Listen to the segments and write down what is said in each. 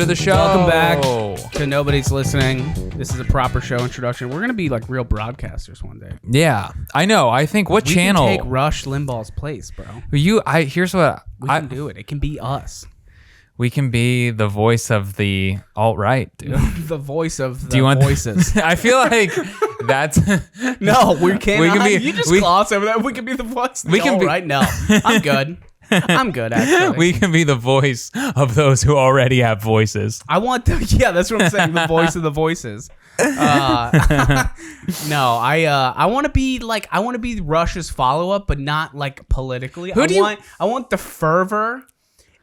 to the show. Welcome back to Nobody's Listening. This is a proper show introduction. We're going to be like real broadcasters one day. Yeah, I know. I think what We channel? can take Rush Limbaugh's place, bro. Here's what We can do it. It can be us. we can be the voice of the alt-right, dude. The voice of Do you the want voices. I feel like that's No, we can't. We can be- You just we- gloss over that. We can be the voice. We can be- right. No, I'm good. I'm good, actually. we can be the voice of those who already have voices. I want to. Yeah, that's what I'm saying. The voice of the voices. No, I want to be like Rush's follow up, but not like politically. I want the fervor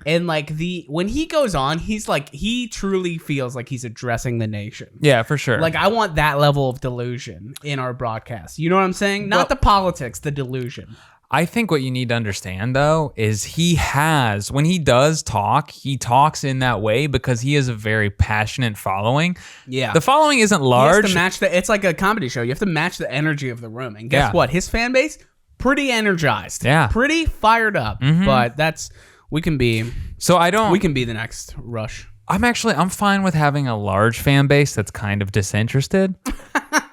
and like when he goes on, he's like he truly feels like he's addressing the nation. Yeah, for sure. Like I want that level of delusion in our broadcast. You know what I'm saying? Not the politics, the delusion. I think what you need to understand, though, is when he does talk, he talks in that way because he has a very passionate following. Yeah. The following isn't large. He has to match it's like a comedy show. You have to match the energy of the room. And guess Yeah. what? His fan base, pretty energized. Yeah. Pretty fired up. But we can be the next Rush. I'm fine with having a large fan base that's kind of disinterested.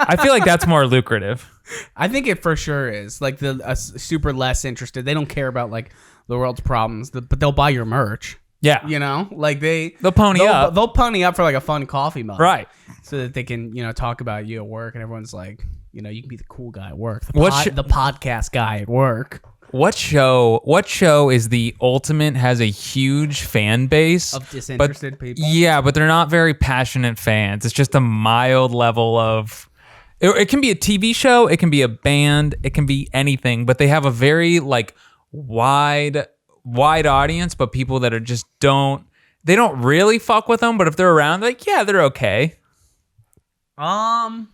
I feel like that's more lucrative. I think it for sure is. Like super less interested. They don't care about like the world's problems, but they'll buy your merch. Yeah. You know? Like they'll pony up. They'll pony up for like a fun coffee mug. Right. So that they can, talk about you at work and everyone's like, you can be the cool guy at work. The podcast guy at work. What show is the ultimate, has a huge fan base Of disinterested people? Yeah, but they're not very passionate fans. It's just a mild level of it can be a TV show, it can be a band, it can be anything, but they have a very like wide audience, but people that are just don't really fuck with them, but if they're around, like, yeah, they're okay. I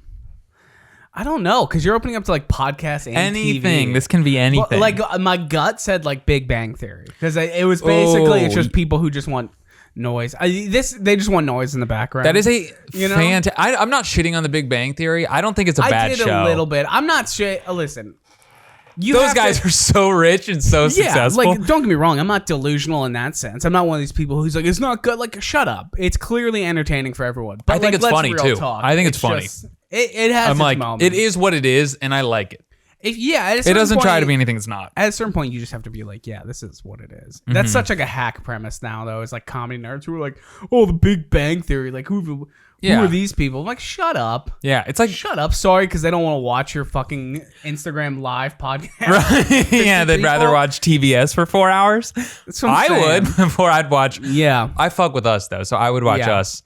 don't know, because you're opening up to like podcasts and Anything. TV. This can be anything. Well, like my gut said like Big Bang Theory, because it was basically it's just people who just want noise. They just want noise in the background. That is a know? fantastic. I'm not shitting on the Big Bang Theory. I don't think it's a bad show. I did a little bit. I'm not shit. Listen, those guys are so rich and so successful. Like, don't get me wrong. I'm not delusional in that sense. I'm not one of these people who's like, it's not good. Like, shut up. It's clearly entertaining for everyone. But I think it's funny too. Talk. I think it's funny. Just, it has its moments. it is what it is, and I like it. It doesn't try to be anything it's not. At a certain point, you just have to be like, yeah, this is what it is. That's such like a hack premise now, though. It's like comedy nerds who are like, oh, the Big Bang Theory. Like, who are these people? I'm like, shut up. Yeah, it's like shut up. Sorry, because they don't want to watch your fucking Instagram live podcast. Right? Yeah, they'd rather watch TBS for 4 hours. That's what I'm saying. I would before I'd watch. Yeah, I fuck with Us though, so I would watch Us.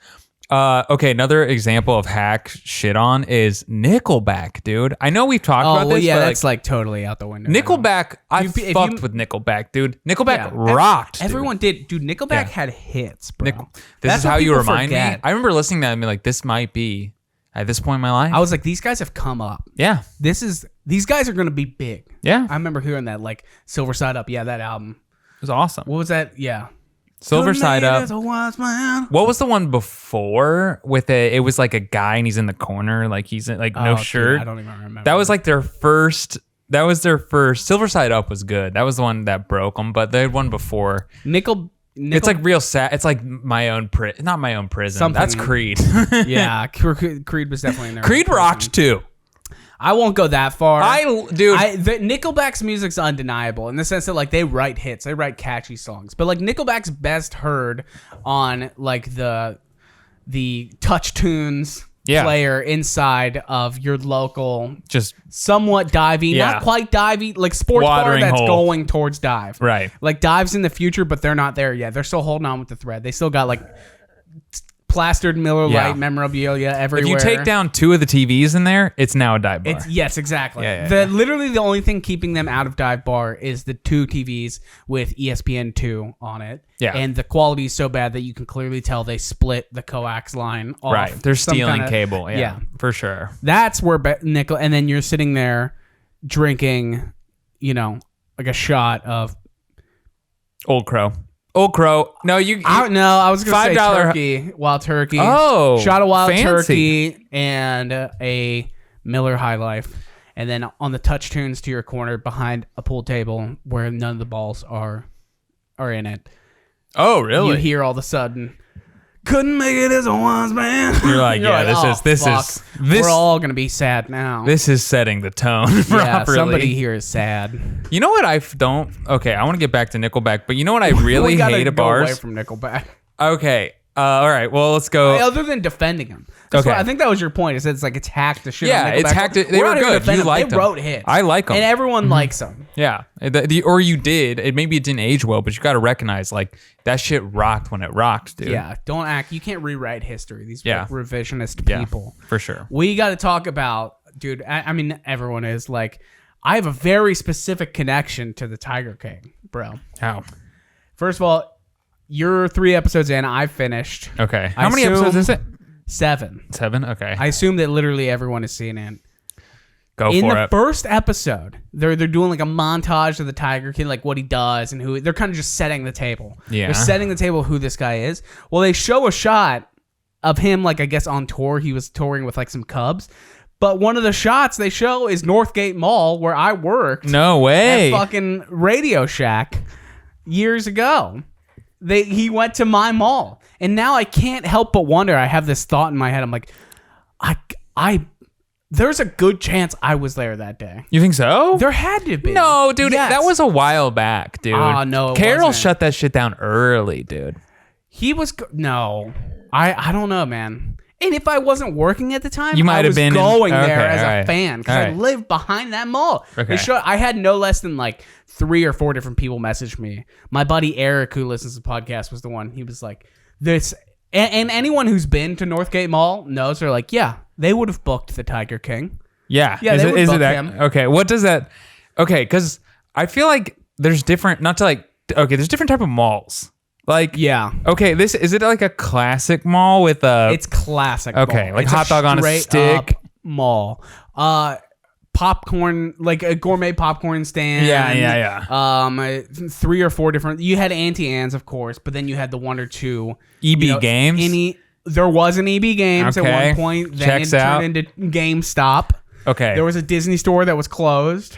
Okay, another example of hack shit on is Nickelback, dude. I know we've talked about this. Yeah, but that's like totally out the window. Nickelback, I fucked with Nickelback, dude. Nickelback rocked. Everyone did. Dude, Nickelback had hits, bro. This is how you remind me. I remember listening to that and being like, this might be, at this point in my life. I was like, these guys have come up. Yeah. These guys are going to be big. Yeah. I remember hearing that, like, Silver Side Up. Yeah, that album. It was awesome. What was that? Yeah. Silver Side Up. What was the one before with it was like a guy and he's in the corner, like he's in, like no shirt. Dude, I don't even remember. That was like their first. Silver Side Up was good. That was the one that broke them, but they had one before. It's like real sad. It's like not my own prison. Something. That's Creed. Yeah, Creed was definitely in there. Creed rocked too. I won't go that far. The Nickelback's music's undeniable in the sense that like they write hits, they write catchy songs. But like Nickelback's best heard on like the touch tunes player inside of your local, just somewhat divey, not quite divey, like sports bar that's going towards dive. Right. Like dive's in the future, but they're not there yet. They're still holding on with the thread. They still got like plastered Miller Lite memorabilia everywhere. If you take down 2 of the TVs in there, it's now a dive bar. Yes, exactly. Literally the only thing keeping them out of dive bar is the 2 TVs with ESPN2 on it. Yeah. And the quality is so bad that you can clearly tell they split the coax line off. Right. They're stealing cable. Yeah, for sure. That's where Nickel, and then you're sitting there drinking, like a shot of Old Crow. No, I was gonna say turkey, wild turkey. Oh, shot of wild turkey and a Miller High Life, and then on the touch tunes to your corner behind a pool table where none of the balls are in it. Oh, really? You hear all of a sudden, couldn't make it as a wise man. You're like, this is we're all gonna be sad now. This is setting the tone yeah, properly. somebody here is sad. You know what I don't? Okay, I want to get back to Nickelback, but you know what I really hate about away from Nickelback. Okay. All right. Well, let's go. Other than defending him. Okay. I think that was your point. Is it's like it's hacked the shit. Yeah, it's hacked. They were good. You liked them. They wrote hits. I like them. And everyone likes them. Yeah. Or you did. Maybe it didn't age well, but you got to recognize like that shit rocked when it rocked, dude. Yeah. Don't act. You can't rewrite history. These are like revisionist people. For sure. We got to talk about, dude. I mean, everyone is like, I have a very specific connection to the Tiger King, bro. How? First of all, you're 3 episodes in. I finished. Okay. How many episodes is it? 7. 7? Okay. I assume that literally everyone has seen it. Go for it. In the first episode, they're doing like a montage of the Tiger King, like what he does and who. They're kind of just setting the table. Yeah. They're setting the table who this guy is. Well, they show a shot of him, like I guess on tour. He was touring with like some Cubs. But one of the shots they show is Northgate Mall, where I worked. No way. At fucking Radio Shack years ago. He went to my mall, and now I can't help but wonder. I have this thought in my head. I'm like, there's a good chance I was there that day. You think so? There had to be. No, dude, that was a while back, dude. No, Carol shut that shit down early, dude. He was no. I don't know, man. And if I wasn't working at the time, you might have been going there as a fan because I lived behind that mall. Okay. I had no less than like 3 or 4 different people message me. My buddy Eric, who listens to the podcast, was the one. He was like, "This," and anyone who's been to Northgate Mall knows. They're like, "Yeah, they would have booked the Tiger King." Yeah, Is it that? Him. Okay, what does that? Okay, because I feel like there's different. Not to like. Okay, there's different type of malls. Like, yeah. Okay, is it like a classic mall with a? It's classic. Okay, mall. Like it's hot dog on a stick mall. Popcorn, like a gourmet popcorn stand. Yeah. 3 or 4 different. You had Auntie Anne's, of course, but then you had the 1 or 2 EB Games. There was an EB Games at one point. Then it turned into GameStop. Okay. There was a Disney store that was closed.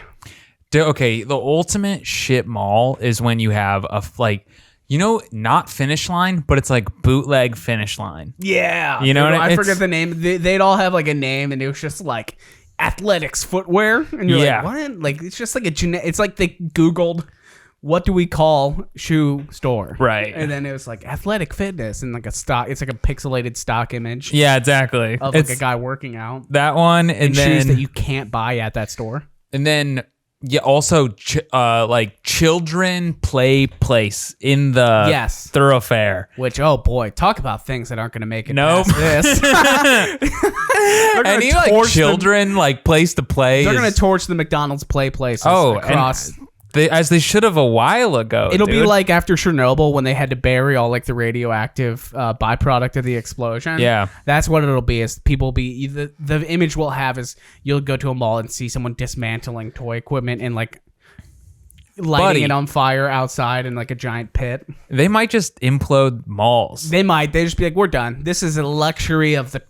Okay, the ultimate shit mall is when you have not Finish Line, but it's like bootleg Finish Line. Yeah. You know what I forget the name. They'd all have like a name, and it was just like athletics footwear. And you're like, what? Like, it's just like it's like they Googled, what do we call shoe store? Right. And then it was like athletic fitness and like a stock. It's like a pixelated stock image. Yeah, exactly. Of like a guy working out. That one. And then shoes that you can't buy at that store. And then... Yeah, also, like children play place in the thoroughfare. Which, oh boy, talk about things that aren't going to make it past this. Any like children like place to play. They're going to torch the McDonald's places across. As they should have a while ago. It'll be like after Chernobyl when they had to bury all like the radioactive byproduct of the explosion. Yeah, that's what it'll be. Is people be the image we'll have is you'll go to a mall and see someone dismantling toy equipment and like lighting it on fire outside in like a giant pit. They might just implode malls. They might. They just be like, we're done. This is a luxury of the.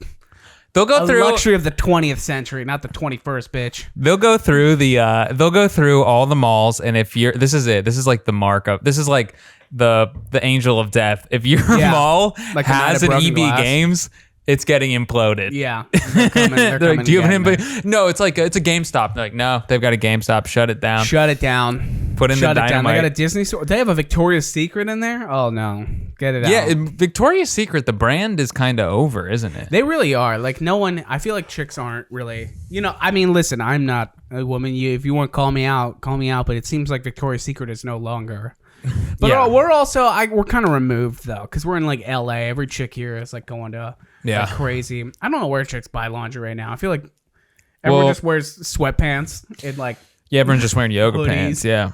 They'll go through luxury of the 20th century, not the 21st, bitch. They'll go through they'll go through all the malls, and if you're, this is it. This is like the mark of. This is like the angel of death. If your mall like has an EB Games, it's getting imploded. Yeah, they're coming like, do you have an No, it's like it's a GameStop. They're like, no, they've got a GameStop. Shut it down. Shut it down. Put in the dynamite. Down. They got a Disney store. They have a Victoria's Secret in there. Oh no, get it out. Yeah, Victoria's Secret. The brand is kind of over, isn't it? They really are. Like no one. I feel like chicks aren't really. I mean, listen, I'm not a woman. If you want to call me out, call me out. But it seems like Victoria's Secret is no longer. But we're also we're kind of removed though, because we're in like LA. Every chick here is like going to like crazy. I don't know where chicks buy lingerie right now. I feel like everyone just wears sweatpants and like everyone's just wearing yoga hoodies. pants. Yeah,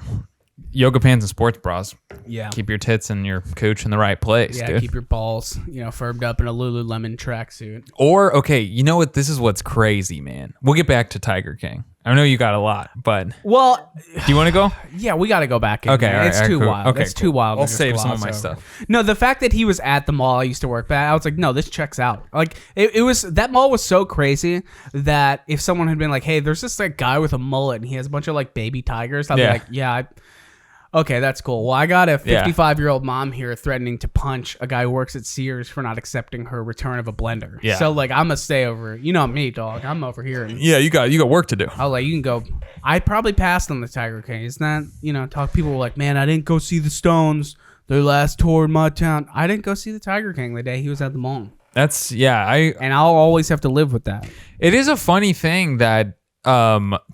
yoga pants and sports bras. Yeah, keep your tits and your cooch in the right place. Yeah, dude. Keep your balls firmed up in a Lululemon tracksuit. Or you know what? This is what's crazy, man. We'll get back to Tiger King. I know you got a lot, but do you want to go? Yeah, we got to go back in. Okay, right, it's too wild. Okay, it's too wild. I'll save some of my stuff. No, the fact that he was at the mall I used to work at, I was like, no, this checks out. Like it was that mall was so crazy that if someone had been like, hey, there's this like guy with a mullet and he has a bunch of like baby tigers, I'd be like, yeah. Okay, that's cool. Well, I got a 55-year-old mom here threatening to punch a guy who works at Sears for not accepting her return of a blender. Yeah. So, like, I'm going to stay over. You know me, dog. I'm over here. And Yeah, you got work to do. I'll let you can go. I probably passed on the Tiger King. It's not, people were like, man, I didn't go see the Stones. Their last tour in my town. I didn't go see the Tiger King the day he was at the mall. That's, and I'll always have to live with that. It is a funny thing that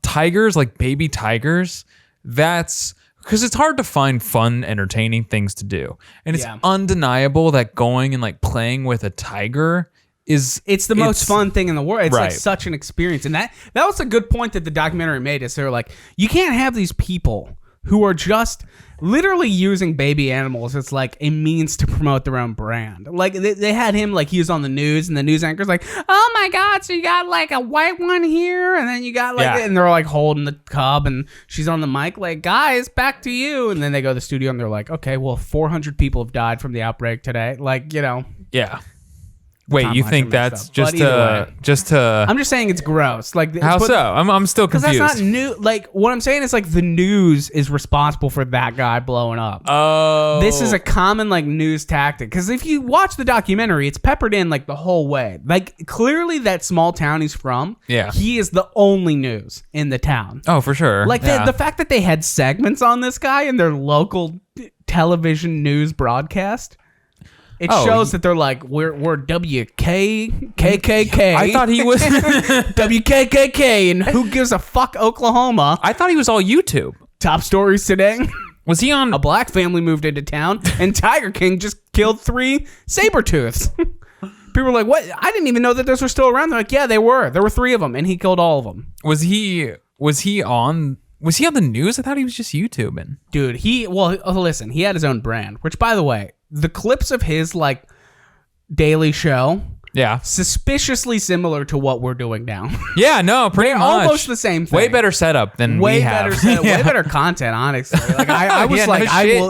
tigers, like baby tigers, that's because it's hard to find fun, entertaining things to do. And it's undeniable that going and like playing with a tiger it's the most fun thing in the world. It's right. like such an experience. And that was a good point that the documentary made, is they're like, you can't have these people who are just literally using baby animals as like a means to promote their own brand. Like they had him, like he was on the news, and the news anchor's like, oh my God, so you got like a white one here, and then you got like, and they're like holding the cub, and she's on the mic like, guys, back to you. And then they go to the studio and they're like, okay, well, 400 people have died from the outbreak today. Like, Yeah. Wait, you think that's just to? I'm just saying it's gross. Like, how so? I'm still confused. Because that's not new. Like, what I'm saying is like the news is responsible for that guy blowing up. Oh, this is a common like news tactic. Because if you watch the documentary, it's peppered in like the whole way. Like clearly that small town he's from, he is the only news in the town. Oh, for sure. Like the fact that they had segments on this guy in their local television news broadcast. It shows that they're like, we're WKKK. I thought he was WKKK, and who gives a fuck Oklahoma? I thought he was all YouTube. Top stories today. Was he on? A black family moved into town, and Tiger King just killed 3 saber-tooths. People were like, what? I didn't even know that those were still around. They're like, yeah, they were. There were 3 of them, and he killed all of them. Was he on the news? I thought he was just YouTubing. Dude, listen, he had his own brand, which, by the way, the clips of his like daily show, suspiciously similar to what we're doing now. Yeah, no, pretty much almost the same thing. Way better setup than we have. Way better content, honestly. Like I was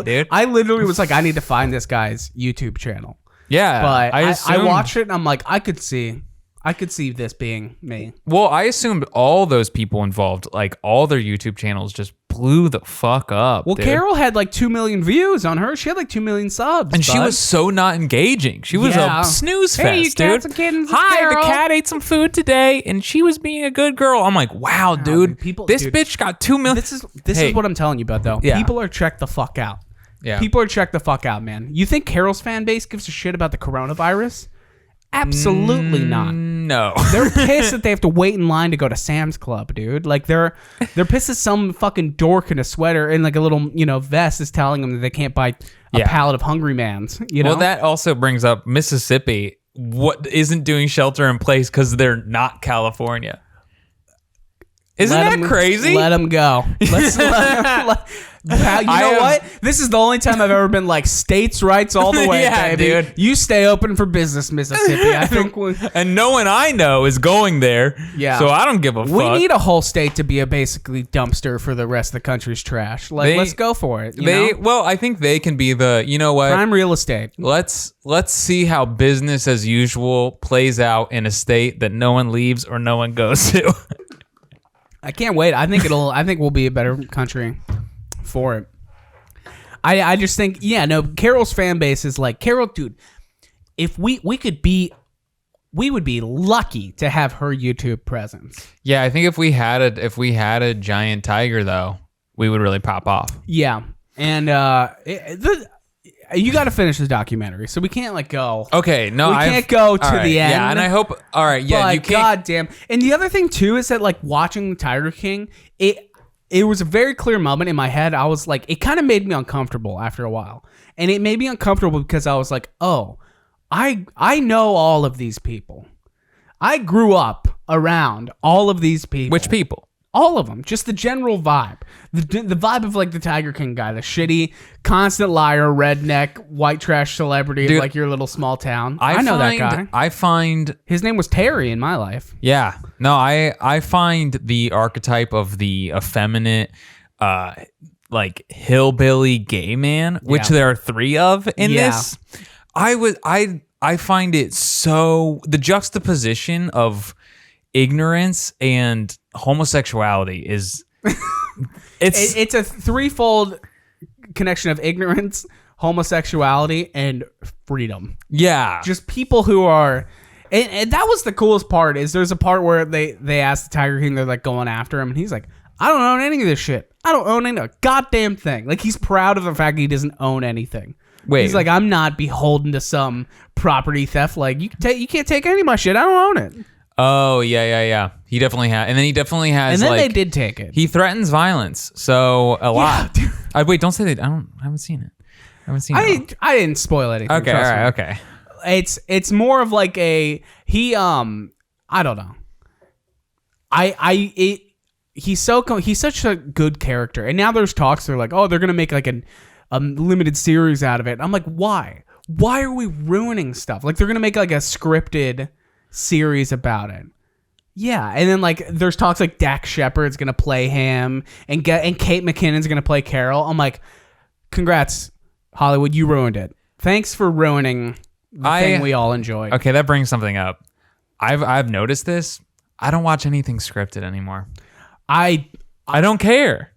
dude. I literally was like, I need to find this guy's YouTube channel. Yeah, but I watched it and I'm like, I could see this being me. Well, I assumed all those people involved, like all their YouTube channels, just blew the fuck up. Well, dude. Carol had like 2 million views on her. She had like 2 million subs. And she was so not engaging. She was a snooze fest, dude. Hi, the cat ate some food today, and she was being a good girl. I'm like, wow, dude. This bitch got 2 million. This is what I'm telling you about, though. Yeah. People are checked the fuck out. Yeah. People are checked the fuck out, man. You think Carol's fan base gives a shit about the coronavirus? Absolutely not. No. They're pissed that they have to wait in line to go to Sam's Club, dude. Like they're pissed that some fucking dork in a sweater and like a little, vest is telling them that they can't buy a pallet of Hungry Man's, Well, that also brings up Mississippi. What isn't doing shelter in place because they're not California. Isn't that crazy? Let them go. You know what? This is the only time I've ever been like states' rights all the way, baby. Dude. You stay open for business, Mississippi. I think, and no one I know is going there. Yeah. So I don't give a fuck. We need a whole state to be a basically dumpster for the rest of the country's trash. Like, let's go for it. Well, I think they can be the. You know what? Prime real estate. Let's see how business as usual plays out in a state that no one leaves or no one goes to. I can't wait. I think we'll be a better country for it. I just think, Carol's fan base is like, Carol, dude, if we would be lucky to have her YouTube presence. Yeah, I think if we had a giant tiger though, we would really pop off. Yeah. And you got to finish the documentary, so we can't let go. Okay, no, we can't go to the end. Yeah, and I hope. All right, yeah, but you can't. Goddamn. And the other thing too is that like watching Tiger King, it was a very clear moment in my head. I was like, it kind of made me uncomfortable after a while, and it made me uncomfortable because I was like, oh, I know all of these people. I grew up around all of these people. Which people? All of them. Just the general vibe. The vibe of like the Tiger King guy. The shitty, constant liar, redneck, white trash celebrity of like your little small town. I know that guy. I find... His name was Terry in my life. Yeah. No, I find the archetype of the effeminate, like hillbilly gay man, which there are 3 of in this. I find it so... The juxtaposition of ignorance and homosexuality is it's a threefold connection of ignorance, homosexuality, and freedom. Yeah. Just people who are, and that was the coolest part. Is there's a part where they ask the Tiger King, they're like going after him, and he's like, I don't own any of this shit. I don't own any goddamn thing. Like, he's proud of the fact that he doesn't own anything. Wait. He's like, I'm not beholden to some property theft. Like, you can't take any of my shit. I don't own it. Oh, yeah. He definitely has. And then he definitely has, And then like, they did take it. he threatens violence. So a lot. dude. Wait, don't say that. I haven't seen it. I haven't seen it. I didn't spoil anything. Okay, all trust right, me. okay. It's more of like I don't know. He's such a good character, and now there's talks. They're like, oh, they're gonna make like a limited series out of it. I'm like, why? Why are we ruining stuff? Like, they're gonna make like a scripted series about it. Yeah, and then like there's talks like Dax Shepard's gonna play him, and Kate McKinnon's gonna play Carol. I'm like, congrats, Hollywood, you ruined it. Thanks for ruining the thing we all enjoyed. Okay, that brings something up. I've noticed this. I don't watch anything scripted anymore. I don't care.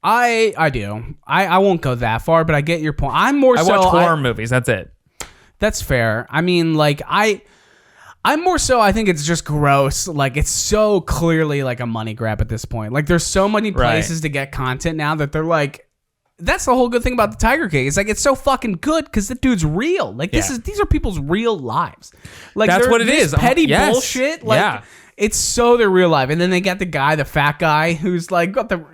I do. I won't go that far, but I get your point. I watch horror movies. That's it. That's fair. I mean, like, I'm more so, I think it's just gross. Like, it's so clearly like a money grab at this point. Like, there's so many places to get content now that they're like, that's the whole good thing about the Tiger King. It's like, it's so fucking good because the dude's real. Like, these are people's real lives. Like, that's what it is. Petty bullshit. Like, it's so their real life. And then they got the fat guy who's like got the,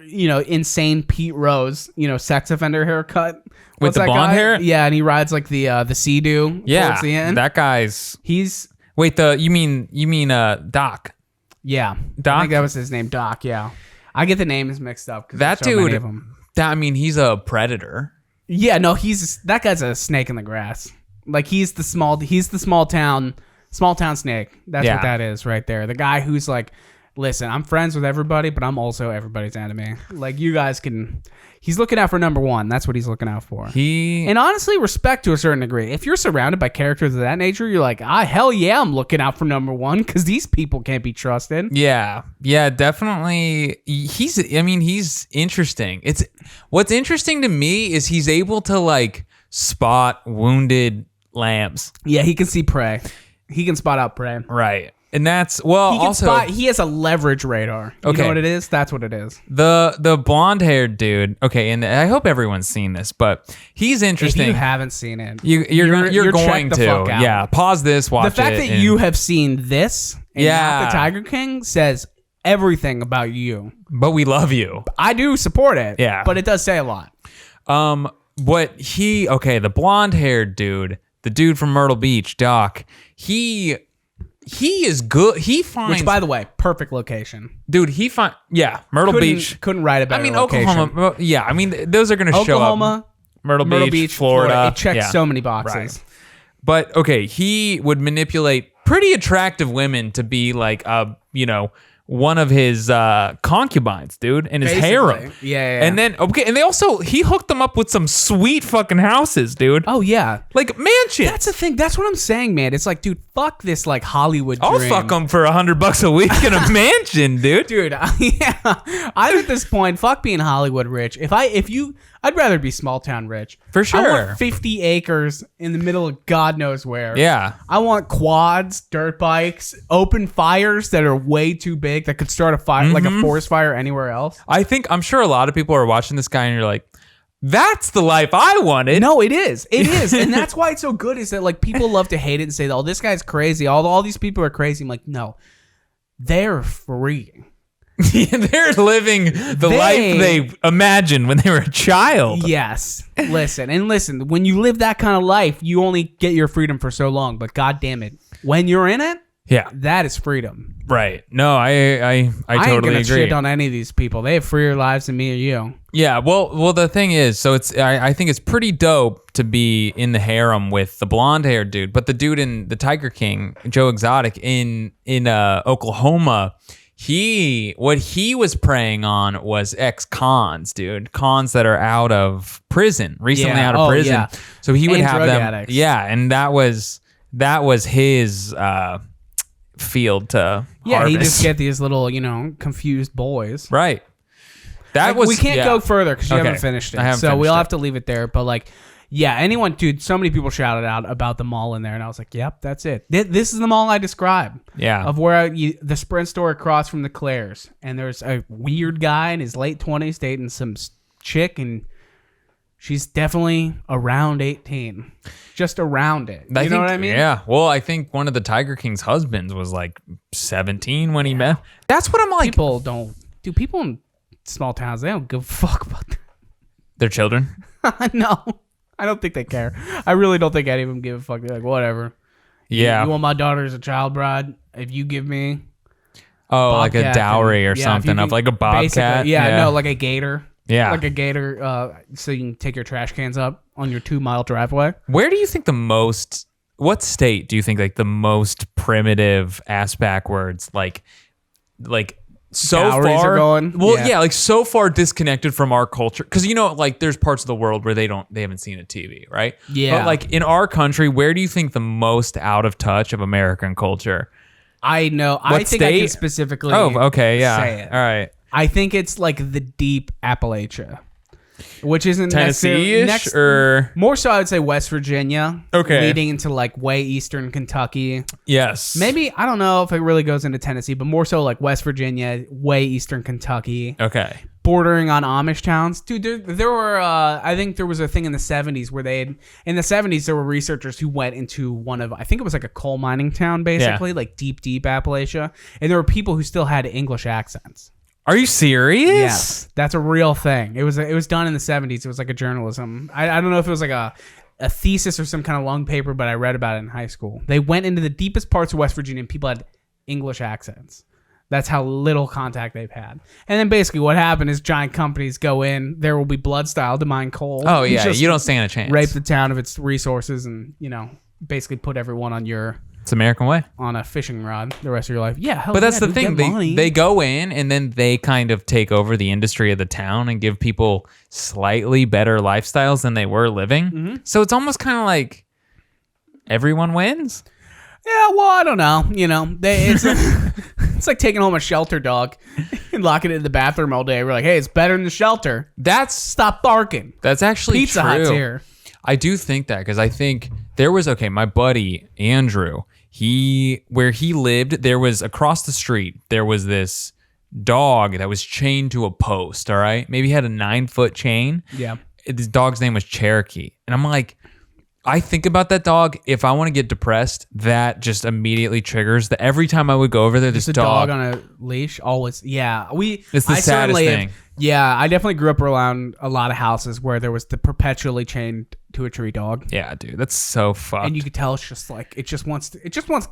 insane Pete Rose, sex offender haircut. With the blonde hair? Yeah, and he rides like the Sea-Doo towards the end. That guy's... He's... Wait, you mean Doc? Yeah. Doc? I think that was his name, Doc, yeah. I get the names mixed up. That so dude... many of them. He's a predator. Yeah, no, that guy's a snake in the grass. Like, he's the small town snake. That's what that is right there. The guy who's like, listen, I'm friends with everybody, but I'm also everybody's enemy. Like, you guys he's looking out for number one. That's what he's looking out for. And honestly, respect to a certain degree. If you're surrounded by characters of that nature, you're like, hell yeah, I'm looking out for number one because these people can't be trusted. Yeah, definitely. He's interesting. What's interesting to me is he's able to like spot wounded lambs. Yeah, he can see prey. He can spot out prey. Right. And that's he has a leverage radar. You know what it is? That's what it is. The blonde-haired dude. Okay, and I hope everyone's seen this, but he's interesting. If you haven't seen it, you're going to. Yeah, pause this, watch it. The fact that you have seen this and not the Tiger King says everything about you. But we love you. I do support it. Yeah. But it does say a lot. The blonde-haired dude, the dude from Myrtle Beach, Doc, he is good. He finds... Which, by the way, perfect location. Dude, Myrtle Beach. Couldn't write a better location. Oklahoma. Yeah, those are going to show up. Oklahoma, Myrtle Beach, Florida. It checks so many boxes. Right. But, okay, he would manipulate pretty attractive women to be like, one of his concubines, dude, in his harem. Yeah. And then, he hooked them up with some sweet fucking houses, dude. Oh, yeah. Like mansions. That's the thing. That's what I'm saying, man. It's like, dude, fuck this like Hollywood dream. I'll fuck them for $100 a week in a mansion, dude. Dude, I'm at this point, fuck being Hollywood rich. I'd rather be small town rich. For sure. I want 50 acres in the middle of God knows where. Yeah. I want quads, dirt bikes, open fires that are way too big that could start a fire, like a forest fire anywhere else. I'm sure a lot of people are watching this guy and you're like, that's the life I wanted. No, it is. It is. And that's why it's so good is that like people love to hate it and say, oh, this guy's crazy. All these people are crazy. I'm like, no, they're free. They're living the life they imagined when they were a child. Yes. Listen, when you live that kind of life, you only get your freedom for so long. But God damn it, when you're in it, that is freedom. Right. No, I totally ain't gonna agree. Shit on any of these people. They have freer lives than me or you. Yeah. Well, the thing is, so I think it's pretty dope to be in the harem with the blonde-haired dude, but the dude in the Tiger King, Joe Exotic in Oklahoma. What he was preying on was ex-cons, dude. Cons that are out of prison, recently out of prison. Yeah. So he would have them. Addicts. Yeah, and that was his field to harvest. He just get these little, confused boys. Right. We can't go further because you haven't finished it. So we'll have to leave it there. But like, yeah, anyone, dude, so many people shouted out about the mall in there. And I was like, yep, that's it. This is the mall I described. Yeah. Of where the Sprint store across from the Claire's. And there's a weird guy in his late 20s dating some chick. And she's definitely around 18. Just around it. You know what I mean? Yeah. Well, I think one of the Tiger King's husbands was like 17 when he met. That's what I'm like. People in small towns, they don't give a fuck about that. Their children? No. I don't think they care. I really don't think any of them give a fuck. They're like, whatever. Yeah. You want my daughter as a child bride? If you give me like a dowry or something of like a bobcat. No, like a gator. Yeah. Like a gator, so you can take your trash cans up on your 2-mile driveway. Where do you think what state do you think like the most primitive ass backwards, like so Dowries far are going? Well, yeah, like so far disconnected from our culture? Because like there's parts of the world where they haven't seen a TV, right? Yeah. But like in our country, where do you think the most out of touch of American culture? I know. I think I can specifically okay, yeah. say it. All right. I think it's like the deep Appalachia, which isn't Tennessee-ish or more so I would say West Virginia. Okay. Leading into like way eastern Kentucky. Yes. Maybe, I don't know if it really goes into Tennessee, but more so like West Virginia, way eastern Kentucky. Okay. Bordering on Amish towns. Dude, there were, I think there was a thing in the 70s where in the 70s, there were researchers who went into I think it was like a coal mining town, basically, like deep Appalachia. And there were people who still had English accents. Are you serious? Yes, that's a real thing. It was done in the 70s. It was like a journalism. I don't know if it was like a thesis or some kind of long paper, but I read about it in high school. They went into the deepest parts of West Virginia and people had English accents. That's how little contact they've had. And then basically what happened is giant companies go in. There will be blood style to mine coal. Oh, yeah. You don't stand a chance. Rape the town of its resources and, basically put everyone on It's American way. On a fishing rod the rest of your life. Yeah, but that's the thing. They go in and then they kind of take over the industry of the town and give people slightly better lifestyles than they were living. Mm-hmm. So it's almost kind of like everyone wins. Yeah, well, I don't know. It's like taking home a shelter dog and locking it in the bathroom all day. We're like, hey, it's better than the shelter. Stop barking. That's actually Pizza true. Hut's here. I do think that because I think there was my buddy Andrew. Where he lived, there was across the street, there was this dog that was chained to a post, all right? Maybe he had a 9-foot chain. Yeah. This dog's name was Cherokee. And I'm like, I think about that dog. If I want to get depressed, that just immediately triggers that every time I would go over there, this dog on a leash, always. Yeah. It's the saddest thing. I definitely grew up around a lot of houses where there was the perpetually chained to a tree dog. Yeah, dude, that's so fucked. And you could tell it's just like it just wants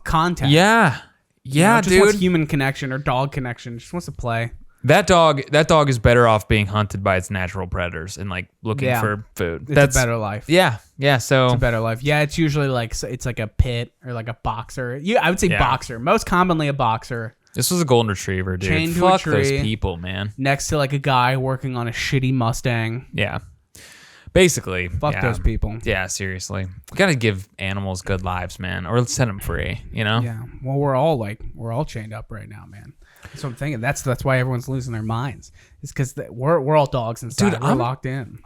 contact. Yeah, yeah, it just wants human connection or dog connection. It just wants to play. That dog is better off being hunted by its natural predators and like looking for food. That's a better life. Yeah, yeah. So it's a better life. Yeah, it's usually like it's like a pit or like a boxer. I would say boxer. Most commonly a boxer. This was a golden retriever, dude. Chained Fuck to a tree, those people, man. Next to like a guy working on a shitty Mustang. Yeah. Basically. Fuck those people. Yeah, seriously. We got to give animals good lives, man. Or set them free, Yeah. Well, we're all chained up right now, man. That's what I'm thinking. That's why everyone's losing their minds. It's because we're all dogs inside. Dude, we're locked in.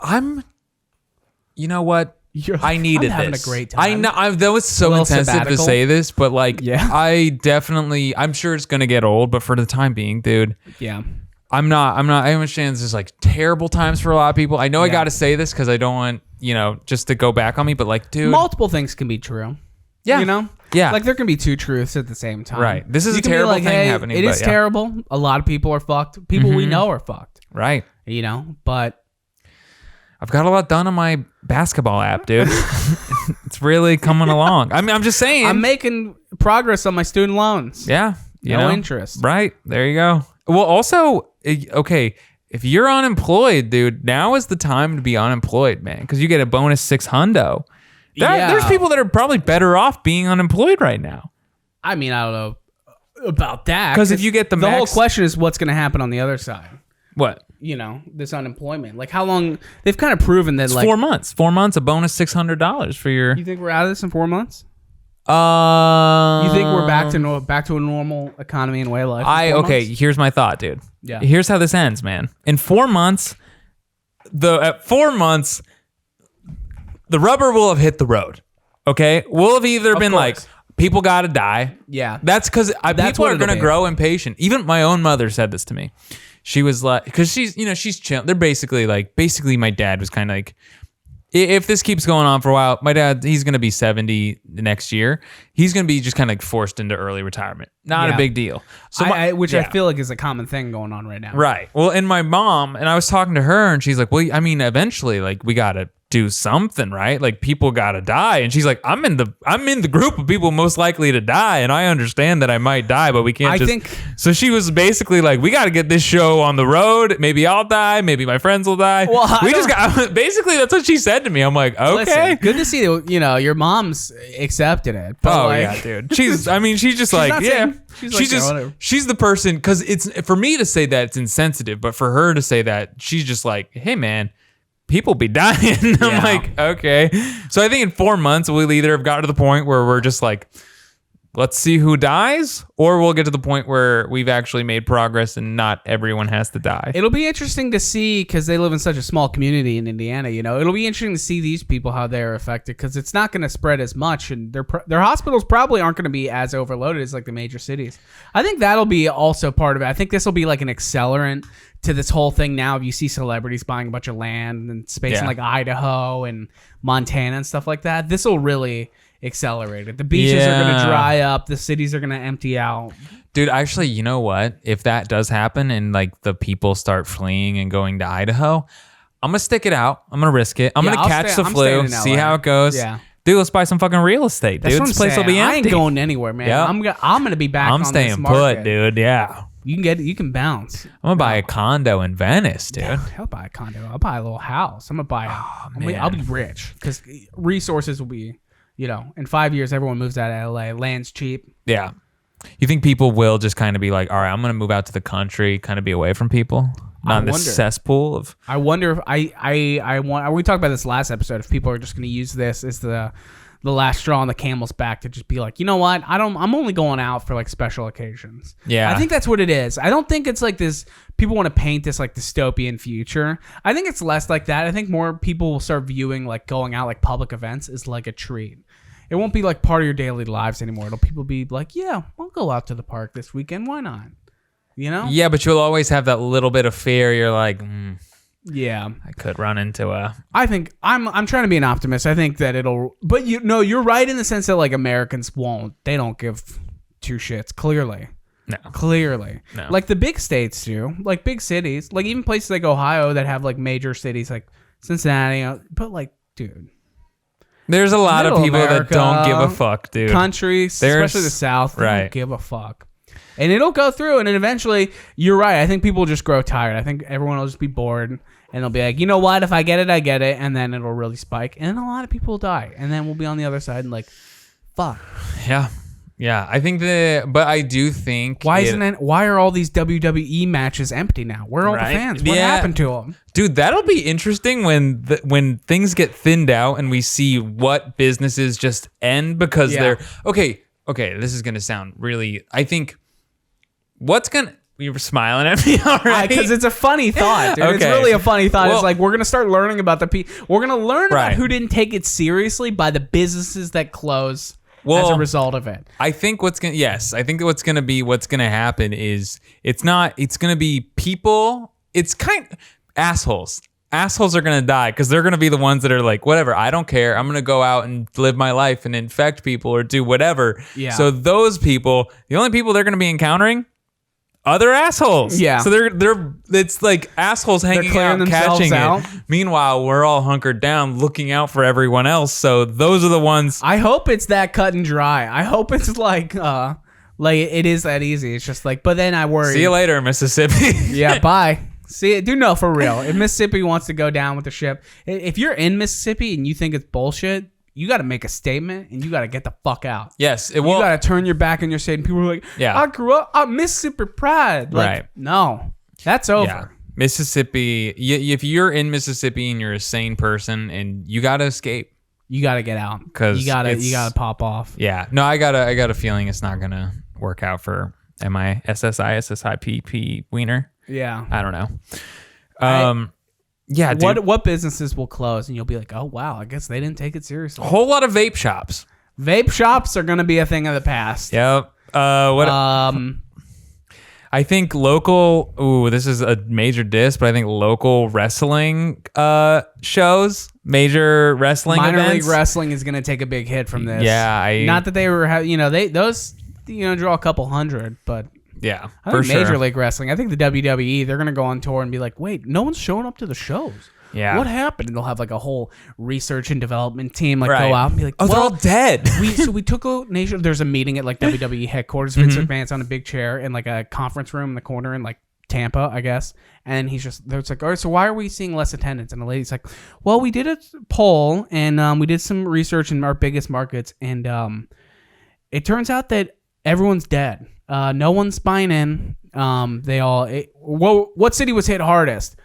You know what? I needed having this. A great time. I know that was so intensive to say this, but like, I'm sure it's gonna get old, but for the time being, dude. Yeah. I understand this is like terrible times for a lot of people. I know I got to say this because I don't want, just to go back on me, but like, dude. Multiple things can be true. Yeah. Yeah. Like there can be two truths at the same time. Right. This is a terrible thing happening. It is terrible. A lot of people are fucked. People we know are fucked. Right. But I've got a lot done on my basketball app, dude. It's really coming along. I mean, I'm just saying. I'm making progress on my student loans. Yeah. No interest. Right. There you go. Well, also, okay, if you're unemployed, dude, now is the time to be unemployed, man, because you get a bonus $600. There's people that are probably better off being unemployed right now. I mean, I don't know about that. Because if you get the whole question is what's going to happen on the other side. What? This unemployment. Like how long? They've kind of proven that it's 4 months. 4 months, a bonus $600 for your... You think we're out of this in 4 months? You think we're back to a normal economy and way of life? Okay, here's my thought, dude. Yeah. Here's how this ends, man. In 4 months, at 4 months, the rubber will have hit the road. Okay, we'll have either been like, people gotta die. Yeah, that's because people are gonna grow impatient. Even my own mother said this to me. She was like, because she's chill. They're basically my dad was kind of like, if this keeps going on for a while, my dad, he's going to be 70 next year. He's going to be just kind of forced into early retirement. Not a big deal. So I feel like is a common thing going on right now. Right. Well, and my mom, and I was talking to her and she's like, well, I mean, eventually, like, we got to do something, right? Like, people got to die. And she's like, I'm in the group of people most likely to die. And I understand that I might die, but we can't So she was basically like, we got to get this show on the road. Maybe I'll die. Maybe my friends will die. Well, basically, that's what she said to me. I'm like, okay. Listen, good to see that, your mom's accepted it. But yeah, dude. She's just like, yeah. She's the person, because it's, for me to say that it's insensitive, but for her to say that, she's just like, hey, man, people be dying. I'm like, okay. So I think in 4 months, we'll either have got to the point where we're just like, let's see who dies, or we'll get to the point where we've actually made progress and not everyone has to die. It'll be interesting to see, because they live in such a small community in Indiana, it'll be interesting to see these people, how they're affected, because it's not going to spread as much, and their hospitals probably aren't going to be as overloaded as like the major cities. I think that'll be also part of it. I think this will be like an accelerant to this whole thing now. If you see celebrities buying a bunch of land and space in like Idaho and Montana and stuff like that, this will really accelerate it. The beaches are going to dry up. The cities are going to empty out. Dude, actually, you know what? If that does happen and like the people start fleeing and going to Idaho, I'm going to stick it out. I'm going to risk it. I'm going to catch the flu, see how it goes. Yeah. Dude, let's buy some fucking real estate, dude. This place will be empty. I ain't going anywhere, man. Yep. I'm going to be back on this market. I'm staying put, dude. Yeah. You can bounce. I'm gonna buy a condo in Venice, dude. I'll buy a condo. I'll buy a little house. I'm gonna buy. I'll be rich because resources will be. In 5 years, everyone moves out of LA. Land's cheap. Yeah. You think people will just kind of be like, all right, I'm gonna move out to the country, kind of be away from people, not in this cesspool of. I wonder if I want. We talked about this last episode. If people are just gonna use this as the last straw on the camel's back to just be like, you know what? I'm only going out for like special occasions. Yeah. I think that's what it is. I don't think it's like this, people want to paint this like dystopian future. I think it's less like that. I think more people will start viewing like going out like public events as like a treat. It won't be like part of your daily lives anymore. It'll people be like, yeah, I'll go out to the park this weekend. Why not? Yeah, but you'll always have that little bit of fear. You're like, yeah, I could run into a. I think I'm trying to be an optimist. I think that it'll, but you're right in the sense that like Americans won't. They don't give two shits. Clearly, no. Like the big states do, like big cities, like even places like Ohio that have like major cities like Cincinnati. But like, dude, there's a lot of people that don't give a fuck, dude. Countries, especially the South, they don't give a fuck. And it'll go through, and then eventually, you're right. I think people will just grow tired. I think everyone will just be bored, and they'll be like, you know what? If I get it, I get it. And then it'll really spike. And then a lot of people will die. And then we'll be on the other side and like, fuck. Yeah. Yeah. I think but I do think. Why are all these WWE matches empty now? Where are all the fans? What happened to them? Dude, that'll be interesting when things get thinned out and we see what businesses just end because they're. Okay, this is going to sound really. I think. You were smiling at me already? Because it's a funny thought, dude. Okay. It's really a funny thought. Well, it's like we're going to start learning about the people. We're going to learn about who didn't take it seriously by the businesses that close as a result of it. I think what's going to happen is it's going to be people. It's assholes. Assholes are going to die because they're going to be the ones that are like, whatever, I don't care. I'm going to go out and live my life and infect people or do whatever. Yeah. So those people, the only people they're going to be encountering, other assholes. Yeah. So it's like assholes hanging out, catching it. Meanwhile, we're all hunkered down, looking out for everyone else. So those are the ones. I hope it's that cut and dry. I hope it's like it is that easy. It's just like, but then I worry. See you later, Mississippi. Yeah. Bye. See, for real. If Mississippi wants to go down with the ship, if you're in Mississippi and you think it's bullshit, you got to make a statement and you got to get the fuck out. Yes, it will. You got to turn your back on your state. And people are like, I grew up, I'm Mississippi pride. Like, right. No, that's over. Yeah. Mississippi, if you're in Mississippi and you're a sane person and you got to escape. You got to get out. 'Cause you got to pop off. Yeah. No, I got a feeling it's not gonna work out for MISSISSIPP Wiener. Yeah. I don't know. Yeah, dude. What businesses will close and you'll be like, oh wow, I guess they didn't take it seriously. A whole lot of vape shops. Vape shops are gonna be a thing of the past. Yep. I think local. Ooh, this is a major diss, but I think local wrestling shows, major wrestling minor events. league wrestling is gonna take a big hit from this. Yeah, not that they were, those draw a couple hundred, but yeah, I for think sure. Major League Wrestling. I think the WWE, they're gonna go on tour and be like, wait, no one's showing up to the shows. Yeah. What happened? And they'll have like a whole research and development team Right. go out and be like, oh, they're all dead. we took a nation. There's a meeting at like WWE headquarters. Vince McMahon's on a big chair in like a conference room in the corner in like Tampa, I guess. And he's just there's like, all right, so why are we seeing less attendance? And the lady's like, well, we did a poll and we did some research in our biggest markets, and it turns out that everyone's dead. No one's buying in. What city was hit hardest?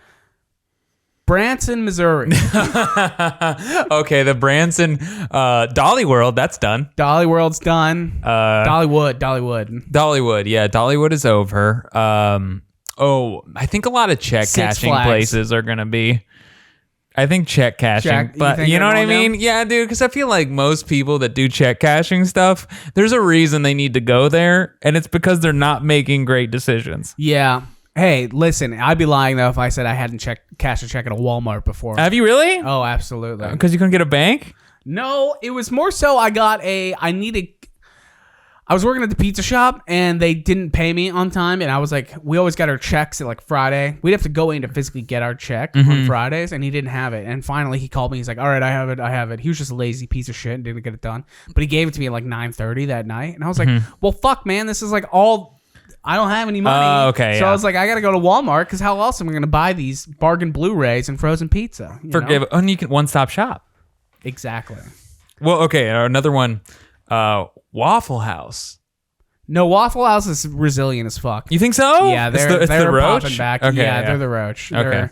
Branson, Missouri. Okay, the Branson Dolly World, that's done. Dolly World's done. Dollywood. Dollywood, yeah, Dollywood is over. I think a lot of check Six cashing Flags. places are gonna be. I think check cashing, You but think you know what I everyone mean? Yeah, dude, because I feel like most people that do check cashing stuff, there's a reason they need to go there, and it's because they're not making great decisions. Yeah. Hey, listen, I'd be lying though if I said I hadn't cashed a check at a Walmart before. Have you really? Oh, absolutely. Because you couldn't get a bank? No, it was more so I was working at the pizza shop and they didn't pay me on time, and I was like, we always got our checks at like Friday. We'd have to go in to physically get our check on Fridays, and he didn't have it. And finally he called me. He's like, all right, I have it. He was just a lazy piece of shit and didn't get it done. But he gave it to me at like 9:30 that night. And I was like, well, fuck, man, this is like I don't have any money. Okay, so yeah. I was like, I got to go to Walmart because how else am I going to buy these bargain Blu-rays and frozen pizza? Forgive. And you can one-stop shop. Exactly. Well, okay, another one. Waffle House. No, Waffle House is resilient as fuck. You think so? Yeah, It's they're the Roach? popping back. Okay, yeah, they're the Roach. Okay.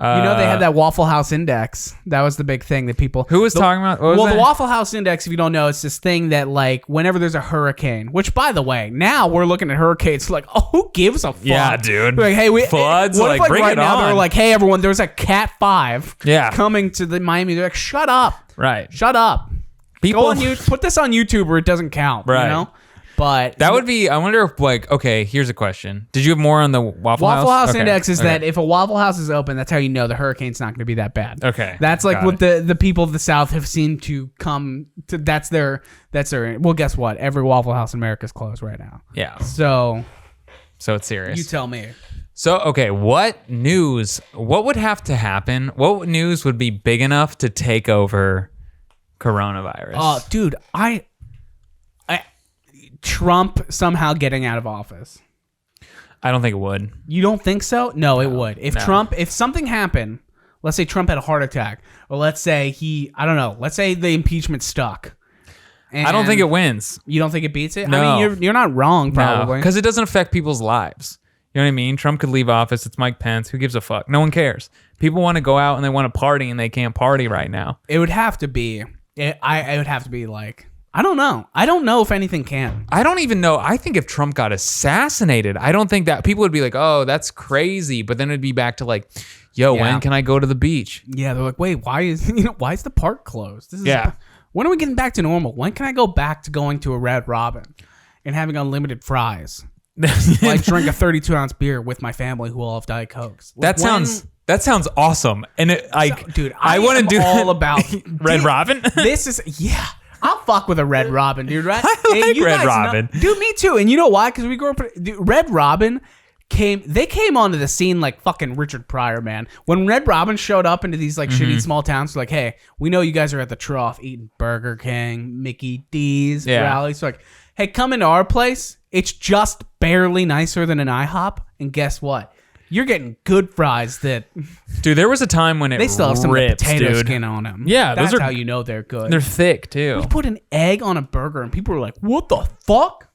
They had that Waffle House Index. That was the big thing that people... Who was talking about? What was the that? Waffle House Index, if you don't know, it's this thing that, like, whenever there's a hurricane, which, by the way, now we're looking at hurricanes like, oh, who gives a fuck? Yeah, dude. Like, hey, Floods, what if, like, bring right it now on. they're like, hey, everyone, there's a Cat 5 Yeah. coming to the Miami. They're like, shut up. Right. Shut up. People- Go on put this on YouTube or it doesn't count. Right. You know? But That would be, I wonder if, like, okay, here's a question. Did you have more on the Waffle House? Waffle House Okay, Index is okay. that if a Waffle House is open, that's how you know the hurricane's not going to be that bad. Okay, That's like got what the people of the South have seen to come to. That's their. Well, guess what? Every Waffle House in America is closed right now. Yeah. So So it's serious. you tell me. So, okay, what would have to happen? What news would be big enough to take over coronavirus? Oh, dude, Trump somehow getting out of office. I don't think it would. You don't think so? No, it would. If something happened, let's say Trump had a heart attack, or let's say let's say the impeachment stuck. I don't think it wins. You don't think it beats it? No. I mean, you're not wrong, probably. Because it doesn't affect people's lives. You know what I mean? Trump could leave office. It's Mike Pence. Who gives a fuck? No one cares. People want to go out and they want to party and they can't party right now. It would have to be. It would have to be like, I don't know. I don't know if anything can. I don't even know. I think if Trump got assassinated, I don't think that people would be like, oh, that's crazy. But then it'd be back to like, yo, Yeah. when can I go to the beach? Yeah, they're like, wait, why is the park closed? This is, Yeah. When are we getting back to normal? When can I go back to going to a Red Robin and having unlimited fries? Like drink a 32-ounce beer with my family who all have Diet Cokes. Like, That sounds awesome. And it, like, dude, I want to do all about Red Robin. This is I'll fuck with a Red Robin, dude. Right? I like you Red guys Robin. Dude, me too. And you know why? Because we grew up. Dude, Red Robin came onto the scene like fucking Richard Pryor, man. When Red Robin showed up into these like shitty small towns, like, hey, we know you guys are at the trough eating Burger King, Mickey D's, rallies. So like, hey, come into our place. It's just barely nicer than an IHOP, and guess what? You're getting good fries that Dude, there was a time when it they still have some rips, potato dude. skin on them. Yeah, that's those are- how you know they're good. They're thick too. We put an egg on a burger, and people were like, "What the fuck?"